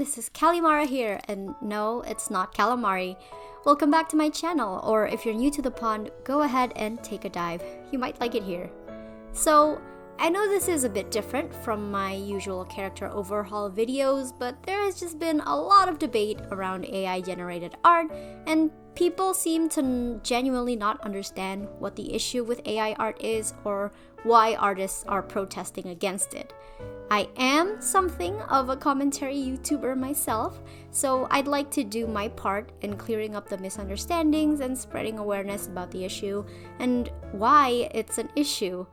this is Callimara here, and no, it's not calamari. Welcome back to my channel, or if you're new to the pond, go ahead and take a dive. You might like it here. So, I know this is a bit different from my usual character overhaul videos, but there has just been a lot of debate around AI-generated art, and people seem to genuinely not understand what the issue with AI art is or why artists are protesting against it. I am something of a commentary YouTuber myself, so I'd like to do my part in clearing up the misunderstandings and spreading awareness about the issue and why it's an issue.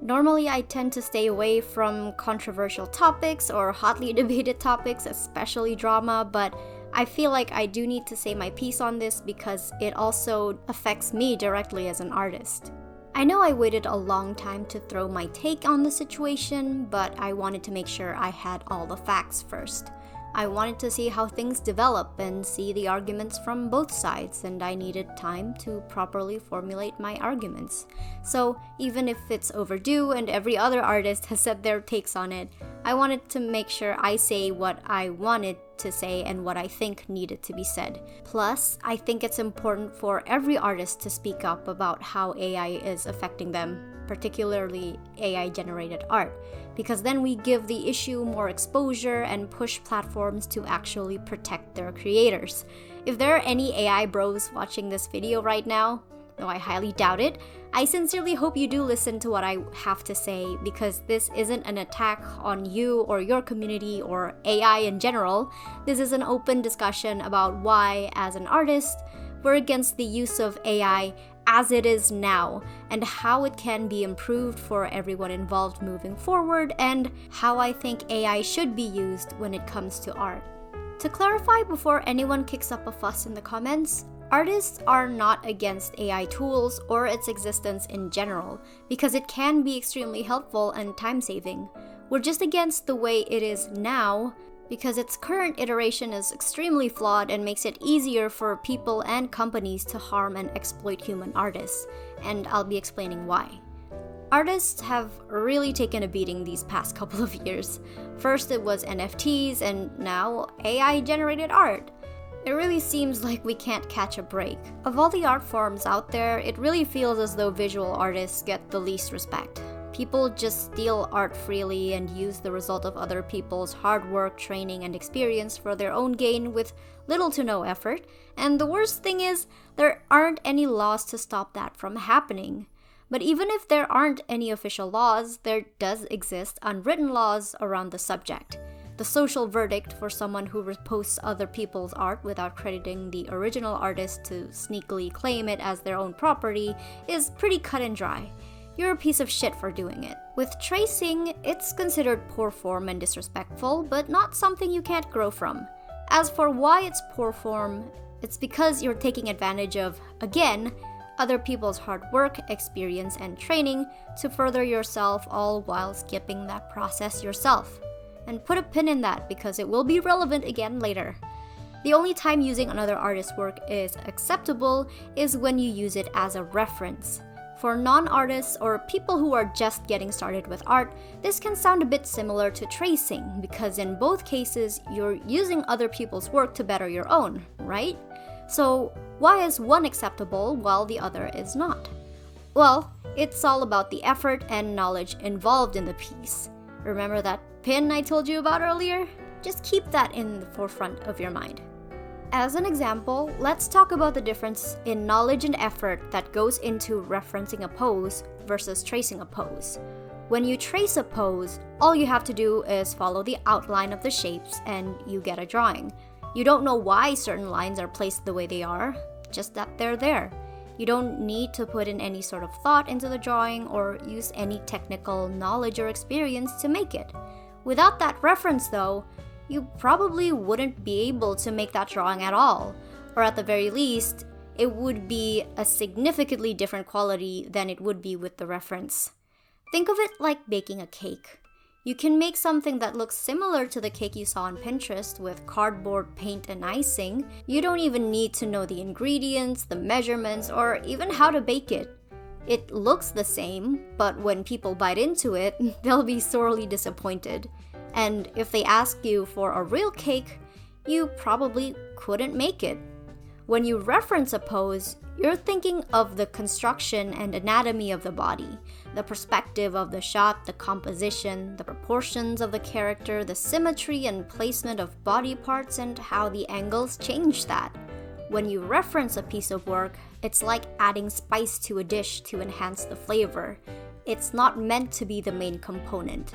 Normally, I tend to stay away from controversial topics or hotly debated topics, especially drama, but I feel like I do need to say my piece on this because it also affects me directly as an artist. I know I waited a long time to throw my take on the situation, but I wanted to make sure I had all the facts first. I wanted to see how things develop and see the arguments from both sides, and I needed time to properly formulate my arguments. So even if it's overdue and every other artist has said their takes on it, I wanted to make sure I say what I wanted to say and what I think needed to be said. Plus, I think it's important for every artist to speak up about how AI is affecting them, particularly AI-generated art, because then we give the issue more exposure and push platforms to actually protect their creators. If there are any AI bros watching this video right now, though I highly doubt it, I sincerely hope you do listen to what I have to say, because this isn't an attack on you or your community or AI in general. This is an open discussion about why, as an artist, we're against the use of AI as it is now, and how it can be improved for everyone involved moving forward, and how I think AI should be used when it comes to art. To clarify before anyone kicks up a fuss in the comments, artists are not against AI tools or its existence in general, because it can be extremely helpful and time-saving. We're just against the way it is now, because its current iteration is extremely flawed and makes it easier for people and companies to harm and exploit human artists, and I'll be explaining why. Artists have really taken a beating these past couple of years. First it was NFTs, and now AI-generated art. It really seems like we can't catch a break. Of all the art forms out there, it really feels as though visual artists get the least respect. People just steal art freely and use the result of other people's hard work, training, and experience for their own gain with little to no effort. And the worst thing is, there aren't any laws to stop that from happening. But even if there aren't any official laws, there does exist unwritten laws around the subject. The social verdict for someone who reposts other people's art without crediting the original artist to sneakily claim it as their own property is pretty cut and dry. You're a piece of shit for doing it. With tracing, it's considered poor form and disrespectful, but not something you can't grow from. As for why it's poor form, it's because you're taking advantage of, again, other people's hard work, experience, and training to further yourself, all while skipping that process yourself. And put a pin in that because it will be relevant again later. The only time using another artist's work is acceptable is when you use it as a reference. For non-artists or people who are just getting started with art, this can sound a bit similar to tracing, because in both cases, you're using other people's work to better your own, right? So why is one acceptable while the other is not? Well, it's all about the effort and knowledge involved in the piece. Remember that pin I told you about earlier? Just keep that in the forefront of your mind. As an example, let's talk about the difference in knowledge and effort that goes into referencing a pose versus tracing a pose. When you trace a pose, all you have to do is follow the outline of the shapes and you get a drawing. You don't know why certain lines are placed the way they are, just that they're there. You don't need to put in any sort of thought into the drawing or use any technical knowledge or experience to make it. Without that reference though, you probably wouldn't be able to make that drawing at all, or at the very least, it would be a significantly different quality than it would be with the reference. Think of it like baking a cake. You can make something that looks similar to the cake you saw on Pinterest with cardboard, paint, and icing. You don't even need to know the ingredients, the measurements, or even how to bake it. It looks the same, but when people bite into it, they'll be sorely disappointed. And if they ask you for a real cake, you probably couldn't make it. When you reference a pose, you're thinking of the construction and anatomy of the body, the perspective of the shot, the composition, the proportions of the character, the symmetry and placement of body parts, and how the angles change that. When you reference a piece of work, it's like adding spice to a dish to enhance the flavor. It's not meant to be the main component.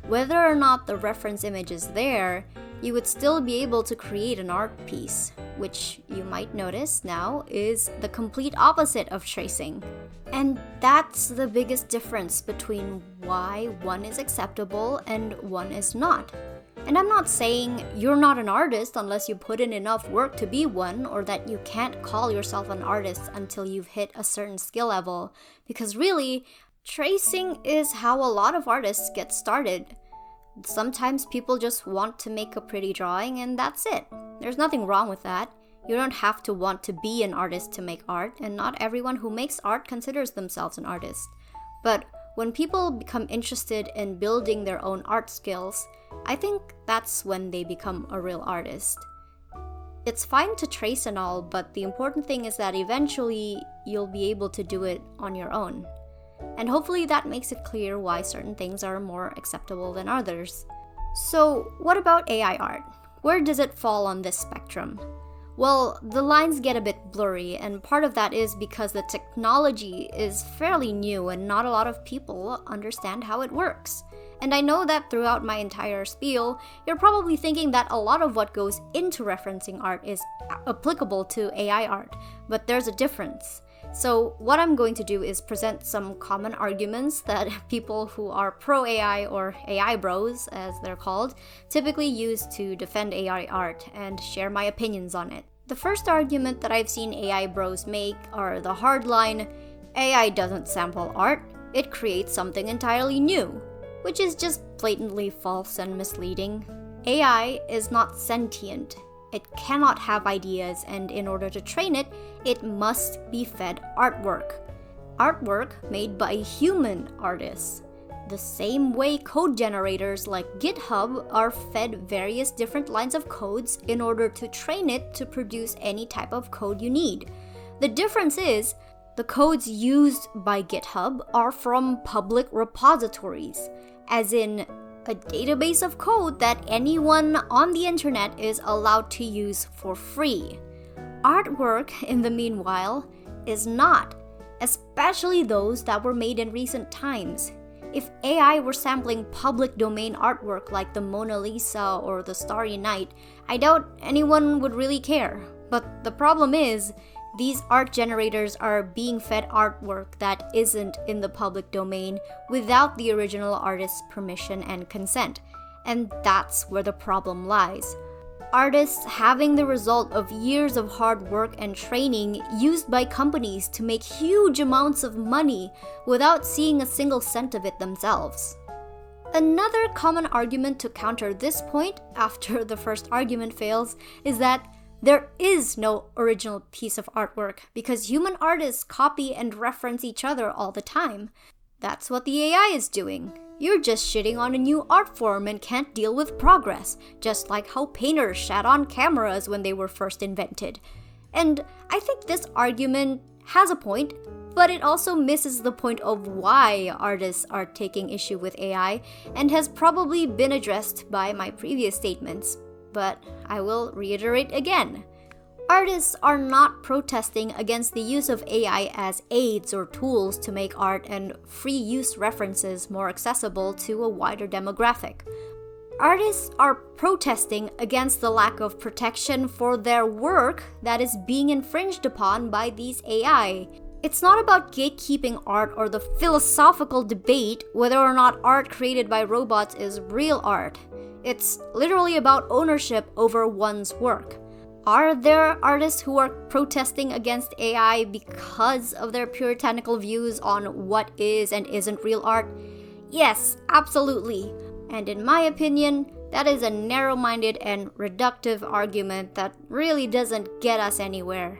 Whether or not the reference image is there, you would still be able to create an art piece, which you might notice now is the complete opposite of tracing. And that's the biggest difference between why one is acceptable and one is not. And I'm not saying you're not an artist unless you put in enough work to be one, or that you can't call yourself an artist until you've hit a certain skill level, because really, tracing is how a lot of artists get started. Sometimes people just want to make a pretty drawing and that's it. There's nothing wrong with that. You don't have to want to be an artist to make art, and not everyone who makes art considers themselves an artist. But when people become interested in building their own art skills, I think that's when they become a real artist. It's fine to trace and all, but the important thing is that eventually you'll be able to do it on your own. And hopefully that makes it clear why certain things are more acceptable than others. So, what about AI art? Where does it fall on this spectrum? Well, the lines get a bit blurry, and part of that is because the technology is fairly new and not a lot of people understand how it works. And I know that throughout my entire spiel, you're probably thinking that a lot of what goes into referencing art is applicable to AI art, but there's a difference. So what I'm going to do is present some common arguments that people who are pro-AI or AI bros, as they're called, typically use to defend AI art and share my opinions on it. The first argument that I've seen AI bros make are the hardline, AI doesn't sample art, it creates something entirely new, which is just blatantly false and misleading. AI is not sentient. It cannot have ideas, and in order to train it, it must be fed artwork. Artwork made by human artists. The same way code generators like GitHub are fed various different lines of codes in order to train it to produce any type of code you need. The difference is, the codes used by GitHub are from public repositories, as in a database of code that anyone on the internet is allowed to use for free. Artwork, in the meanwhile, is not, especially those that were made in recent times. If AI were sampling public domain artwork like the Mona Lisa or the Starry Night, I doubt anyone would really care. But the problem is, these art generators are being fed artwork that isn't in the public domain without the original artist's permission and consent. And that's where the problem lies. Artists having the result of years of hard work and training used by companies to make huge amounts of money without seeing a single cent of it themselves. Another common argument to counter this point, after the first argument fails, is that there is no original piece of artwork because human artists copy and reference each other all the time. That's what the AI is doing. You're just shitting on a new art form and can't deal with progress, just like how painters shat on cameras when they were first invented. And I think this argument has a point, but it also misses the point of why artists are taking issue with AI and has probably been addressed by my previous statements. But I will reiterate again. Artists are not protesting against the use of AI as aids or tools to make art and free use references more accessible to a wider demographic. Artists are protesting against the lack of protection for their work that is being infringed upon by these AI. It's not about gatekeeping art or the philosophical debate whether or not art created by robots is real art. It's literally about ownership over one's work. Are there artists who are protesting against AI because of their puritanical views on what is and isn't real art? Yes, absolutely. And in my opinion, that is a narrow-minded and reductive argument that really doesn't get us anywhere.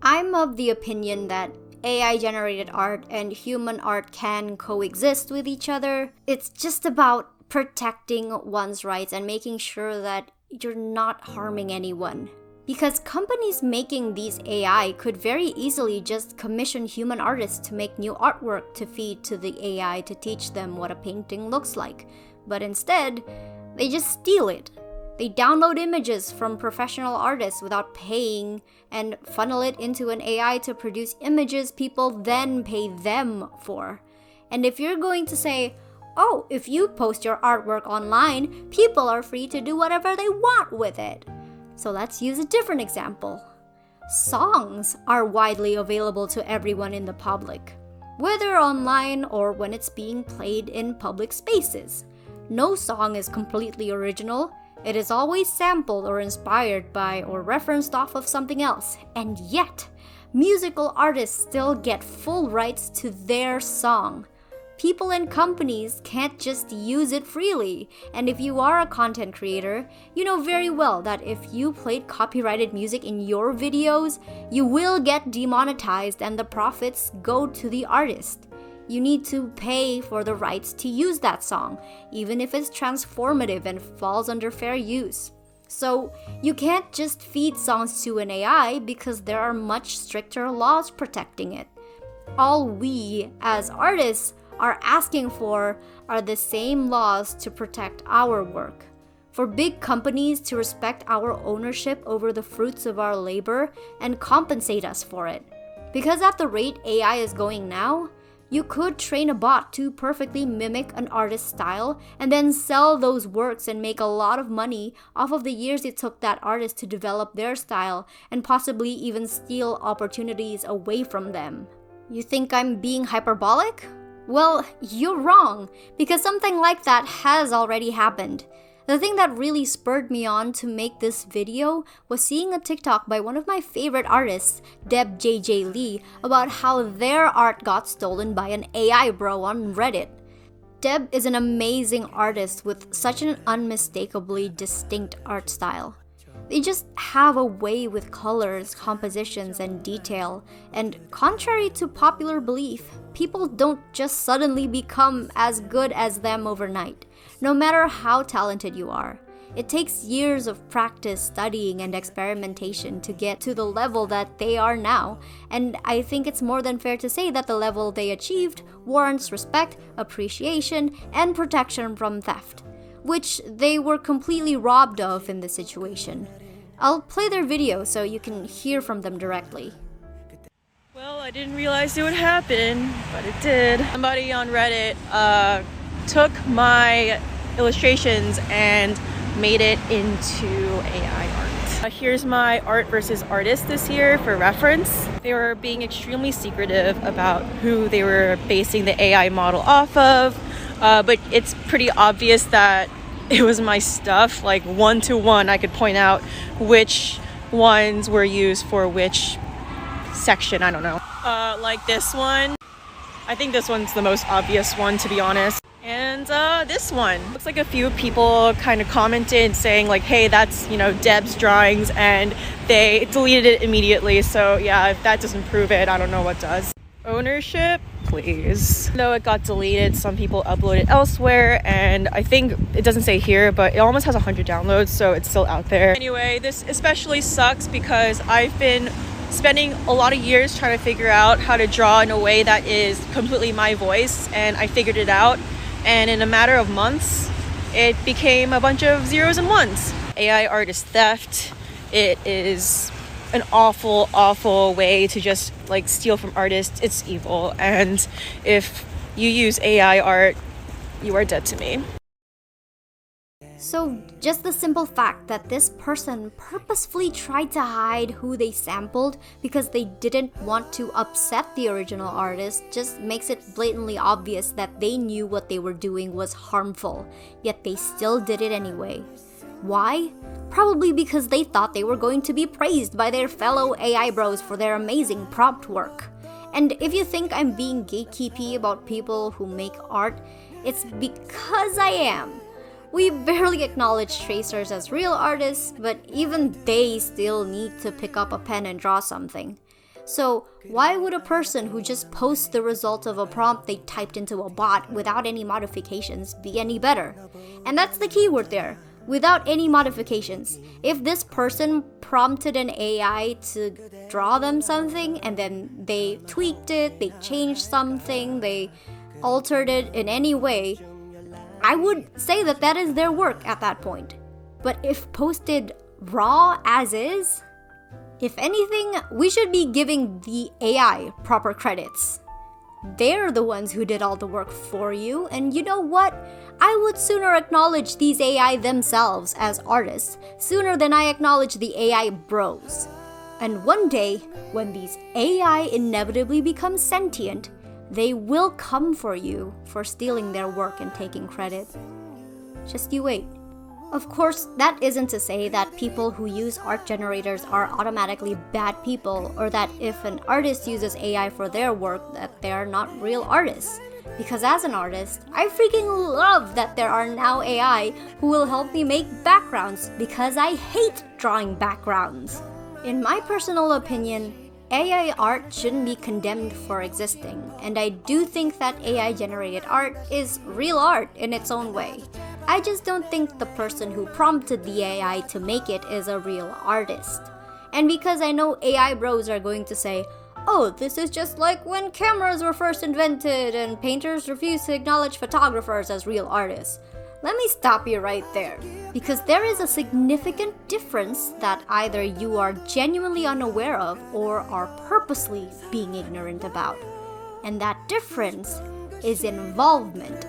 I'm of the opinion that AI-generated art and human art can coexist with each other. It's just about protecting one's rights and making sure that you're not harming anyone. Because companies making these AI could very easily just commission human artists to make new artwork to feed to the AI to teach them what a painting looks like. But instead, they just steal it. They download images from professional artists without paying and funnel it into an AI to produce images people then pay them for. And if you're going to say, oh, if you post your artwork online, people are free to do whatever they want with it. So let's use a different example. Songs are widely available to everyone in the public, whether online or when it's being played in public spaces. No song is completely original. It is always sampled or inspired by or referenced off of something else. And yet, musical artists still get full rights to their song. People and companies can't just use it freely. And if you are a content creator, you know very well that if you played copyrighted music in your videos, you will get demonetized and the profits go to the artist. You need to pay for the rights to use that song, even if it's transformative and falls under fair use. So you can't just feed songs to an AI because there are much stricter laws protecting it. All we, as artists, are asking for are the same laws to protect our work. For big companies to respect our ownership over the fruits of our labor and compensate us for it. Because at the rate AI is going now, you could train a bot to perfectly mimic an artist's style and then sell those works and make a lot of money off of the years it took that artist to develop their style and possibly even steal opportunities away from them. You think I'm being hyperbolic? Well, you're wrong, because something like that has already happened. The thing that really spurred me on to make this video was seeing a TikTok by one of my favorite artists, Deb JJ Lee, about how their art got stolen by an AI bro on Reddit. Deb is an amazing artist with such an unmistakably distinct art style. They just have a way with colors, compositions, and detail. And contrary to popular belief, people don't just suddenly become as good as them overnight, no matter how talented you are. It takes years of practice, studying, and experimentation to get to the level that they are now, and I think it's more than fair to say that the level they achieved warrants respect, appreciation, and protection from theft, which they were completely robbed of in this situation. I'll play their video so you can hear from them directly. Well, I didn't realize it would happen, but it did. Somebody on Reddit took my illustrations and made it into AI art. Here's my art versus artist this year for reference. They were being extremely secretive about who they were basing the AI model off of, but it's pretty obvious that it was my stuff. Like one to one, I could point out which ones were used for which section, I don't know. Like this one. I think this one's the most obvious one, to be honest. And this one. Looks like a few people kind of commented saying like, hey, that's, you know, Deb's drawings, and they deleted it immediately. So yeah, if that doesn't prove it, I don't know what does. Ownership, please. Though it got deleted, some people upload it elsewhere, and I think it doesn't say here, but it almost has 100 downloads, so it's still out there. Anyway, this especially sucks because I've been spending a lot of years trying to figure out how to draw in a way that is completely my voice, and I figured it out, and in a matter of months it became a bunch of zeros and ones. AI art is theft. It is an awful way to just like steal from artists. It's evil, and if you use AI art, you are dead to me. So just the simple fact that this person purposefully tried to hide who they sampled because they didn't want to upset the original artist just makes it blatantly obvious that they knew what they were doing was harmful, yet they still did it anyway. Why? Probably because they thought they were going to be praised by their fellow AI bros for their amazing prompt work. And if you think I'm being gatekeepy about people who make art, it's because I am. We barely acknowledge tracers as real artists, but even they still need to pick up a pen and draw something. So why would a person who just posts the result of a prompt they typed into a bot without any modifications be any better? And that's the keyword there. without any modifications. If this person prompted an AI to draw them something and then they tweaked it, they changed something, they altered it in any way, I would say that that is their work at that point. But if posted raw as is, if anything, we should be giving the AI proper credits. They're the ones who did all the work for you, and you know what? I would sooner acknowledge these AI themselves as artists sooner than I acknowledge the AI bros. And one day, when these AI inevitably become sentient, they will come for you for stealing their work and taking credit. Just you wait. Of course, that isn't to say that people who use art generators are automatically bad people, or that if an artist uses AI for their work, that they're not real artists. Because as an artist, I freaking love that there are now AI who will help me make backgrounds, because I hate drawing backgrounds. In my personal opinion, AI art shouldn't be condemned for existing, and I do think that AI-generated art is real art in its own way. I just don't think the person who prompted the AI to make it is a real artist. And because I know AI bros are going to say, oh, this is just like when cameras were first invented and painters refused to acknowledge photographers as real artists. Let me stop you right there, because there is a significant difference that either you are genuinely unaware of or are purposely being ignorant about. And that difference is involvement.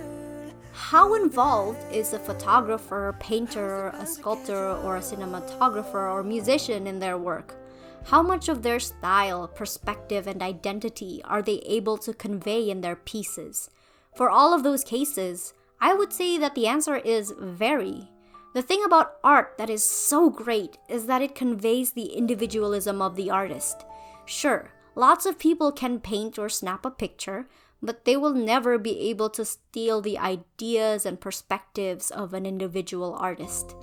How involved is a photographer, painter, a sculptor, or a cinematographer or musician in their work? How much of their style, perspective, and identity are they able to convey in their pieces? For all of those cases, I would say that the answer is very. The thing about art that is so great is that it conveys the individualism of the artist. Sure, lots of people can paint or snap a picture, but they will never be able to steal the ideas and perspectives of an individual artist.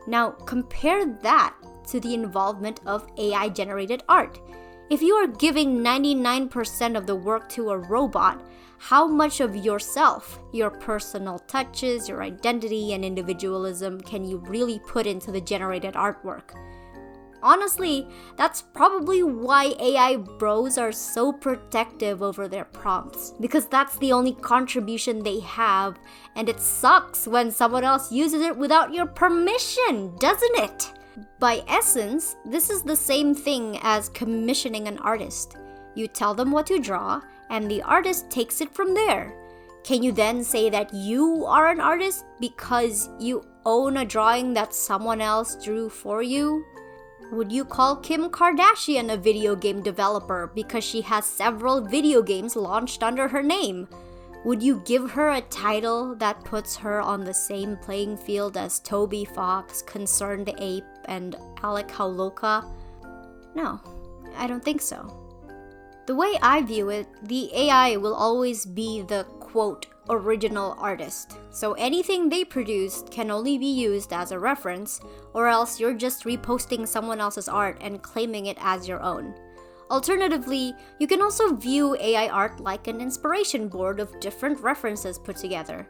Now, compare that to the involvement of AI-generated art. If you are giving 99% of the work to a robot, how much of yourself, your personal touches, your identity, and individualism can you really put into the generated artwork? Honestly, that's probably why AI bros are so protective over their prompts, because that's the only contribution they have, and it sucks when someone else uses it without your permission, doesn't it? By essence, this is the same thing as commissioning an artist. You tell them what to draw, and the artist takes it from there. Can you then say that you are an artist because you own a drawing that someone else drew for you? Would you call Kim Kardashian a video game developer because she has several video games launched under her name? Would you give her a title that puts her on the same playing field as Toby Fox, Concerned Ape, and Alec Hauloka? No, I don't think so. The way I view it, the AI will always be the, quote, original artist. So anything they produced can only be used as a reference, or else you're just reposting someone else's art and claiming it as your own. Alternatively, you can also view AI art like an inspiration board of different references put together.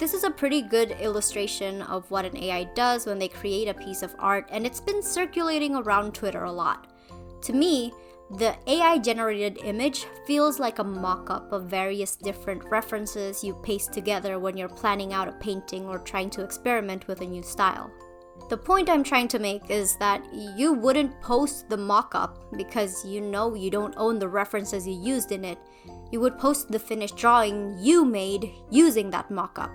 This is a pretty good illustration of what an AI does when they create a piece of art, and it's been circulating around Twitter a lot. To me, the AI-generated image feels like a mock-up of various different references you paste together when you're planning out a painting or trying to experiment with a new style. The point I'm trying to make is that you wouldn't post the mock-up because you know you don't own the references you used in it. You would post the finished drawing you made using that mock-up.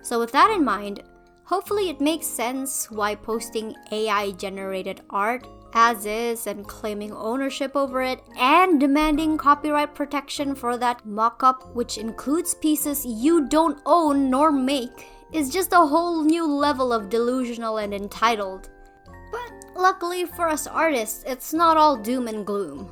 So with that in mind, hopefully it makes sense why posting AI-generated art as is and claiming ownership over it and demanding copyright protection for that mock-up, which includes pieces you don't own nor make, is just a whole new level of delusional and entitled. But luckily for us artists, it's not all doom and gloom.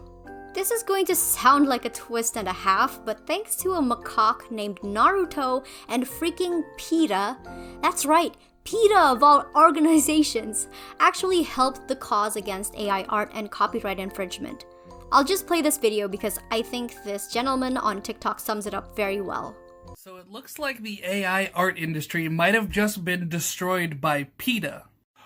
This is going to sound like a twist and a half, but thanks to a macaque named Naruto and freaking Peater, that's right, PETA of all organizations, actually helped the cause against AI art and copyright infringement. I'll just play this video because I think this gentleman on TikTok sums it up very well. So it looks like the AI art industry might have just been destroyed by Peater.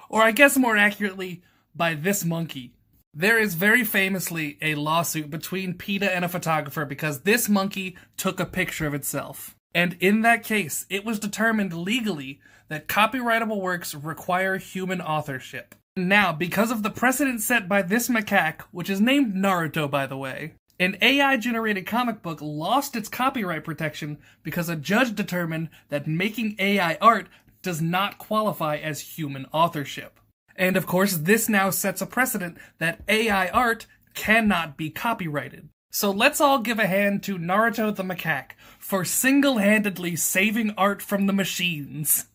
Or I guess more accurately, by this monkey. There is very famously a lawsuit between Peater and a photographer because this monkey took a picture of itself. And in that case, it was determined legally that copyrightable works require human authorship. Now, because of the precedent set by this macaque, which is named Naruto by the way, an AI-generated comic book lost its copyright protection because a judge determined that making AI art does not qualify as human authorship. And of course, this now sets a precedent that AI art cannot be copyrighted. So let's all give a hand to Naruto the Macaque for single-handedly saving art from the machines.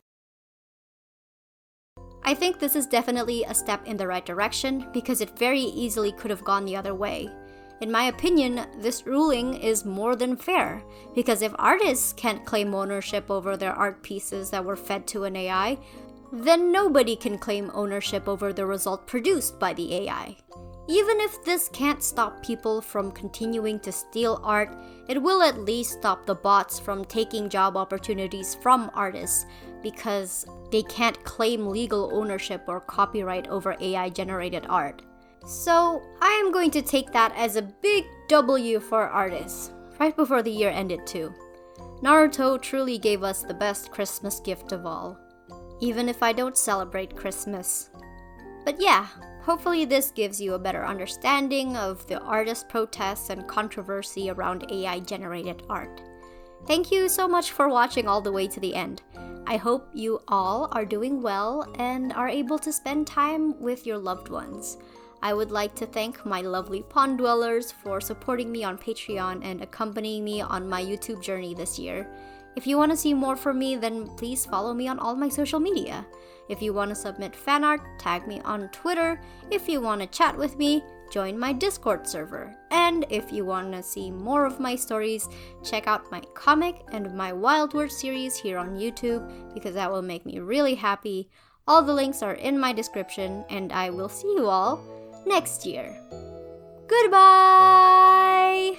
I think this is definitely a step in the right direction because it very easily could have gone the other way. In my opinion, this ruling is more than fair, because if artists can't claim ownership over their art pieces that were fed to an AI, then nobody can claim ownership over the result produced by the AI. Even if this can't stop people from continuing to steal art, it will at least stop the bots from taking job opportunities from artists, because they can't claim legal ownership or copyright over AI-generated art. So, I am going to take that as a big W for artists, right before the year ended too. Naruto truly gave us the best Christmas gift of all, even if I don't celebrate Christmas. But yeah, hopefully this gives you a better understanding of the artist protests and controversy around AI-generated art. Thank you so much for watching all the way to the end. I hope you all are doing well and are able to spend time with your loved ones. I would like to thank my lovely pond dwellers for supporting me on Patreon and accompanying me on my YouTube journey this year. If you want to see more from me, then please follow me on all my social media. If you want to submit fan art, tag me on Twitter. If you want to chat with me, join my Discord server. And if you want to see more of my stories, check out my comic and my Wild Word series here on YouTube, because that will make me really happy. All the links are in my description, and I will see you all next year. Goodbye!